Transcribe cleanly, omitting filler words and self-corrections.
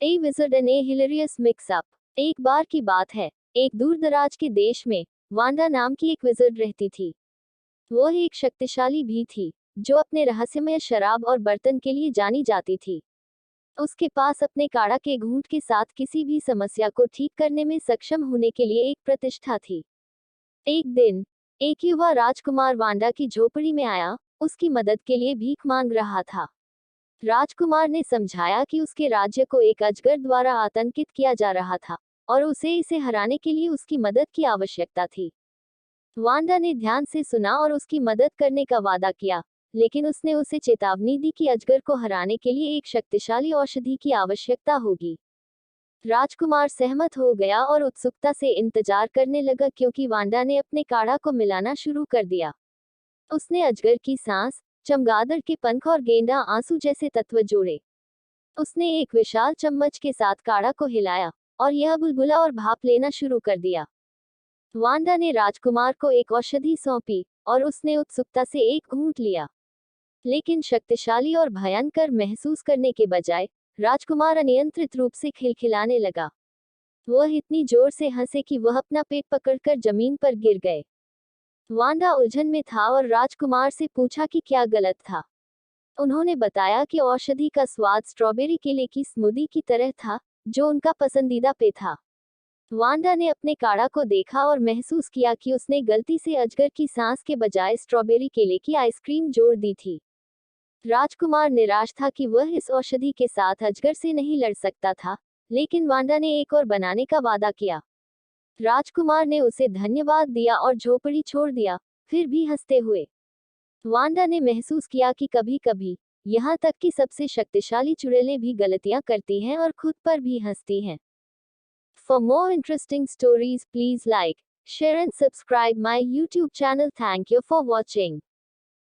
A wizard and A hilarious mix up. एक बार की बात है, एक दूर दराज के देश में वांडा नाम की एक विज़र्ड रहती थी। वह एक शक्तिशाली भी थी, जो अपने रहस्यमय शराब और बर्तन के लिए जानी जाती थी। उसके पास अपने काढ़ा के घूंट के साथ किसी भी समस्या को ठीक करने में सक्षम होने के लिए एक प्रतिष्ठा थी। एक दिन, एक युवा राजकुमार वांडा की झोपड़ी में आया, उसकी मदद के लिए भीख मांग रहा था। राजकुमार ने समझाया कि उसके राज्य को एक अजगर द्वारा आतंकित किया जा रहा था और उसे इसे हराने के लिए उसकी मदद की आवश्यकता थी। वांडा ने ध्यान से सुना और उसकी मदद करने का वादा किया, लेकिन उसने उसे चेतावनी दी कि अजगर को हराने के लिए एक शक्तिशाली औषधि की आवश्यकता होगी। राजकुमार सहमत हो गया और उत्सुकता से इंतजार करने लगा क्योंकि वांडा ने अपने काढ़ा को मिलाना शुरू कर दिया। उसने अजगर की सांस, चमगादड़ के पंख और गेंडा आंसू जैसे तत्व जोड़े। उसने एक विशाल चम्मच के साथ काढ़ा को हिलाया और यह बुलबुला और भाप लेना शुरू कर दिया। वांडा ने राजकुमार को एक औषधि सौंपी और उसने उत्सुकता से एक घूंट लिया। लेकिन शक्तिशाली और भयंकर महसूस करने के बजाय राजकुमार अनियंत्रित रूप से खिलखिलाने लगा। वह इतनी जोर से हंसे कि वह अपना पेट पकड़कर जमीन पर गिर गए। वांडा उलझन में था और राजकुमार से पूछा कि क्या गलत था। उन्होंने बताया कि औषधि का स्वाद स्ट्रॉबेरी केले की स्मूदी की तरह था, जो उनका पसंदीदा पेय था। वांडा ने अपने काढ़ा को देखा और महसूस किया कि उसने गलती से अजगर की सांस के बजाय स्ट्रॉबेरी केले की आइसक्रीम जोड़ दी थी। राजकुमार निराश था कि वह इस औषधि के साथ अजगर से नहीं लड़ सकता था, लेकिन वांडा ने एक और बनाने का वादा किया। राजकुमार ने उसे धन्यवाद दिया और झोपड़ी छोड़ दिया, फिर भी हंसते हुए। वांडा ने महसूस किया कि कभी-कभी, यहाँ तक कि सबसे शक्तिशाली चुड़ैलें भी गलतियाँ करती हैं और खुद पर भी हंसती हैं। For more interesting stories, please like, share and subscribe my YouTube channel. Thank you for watching.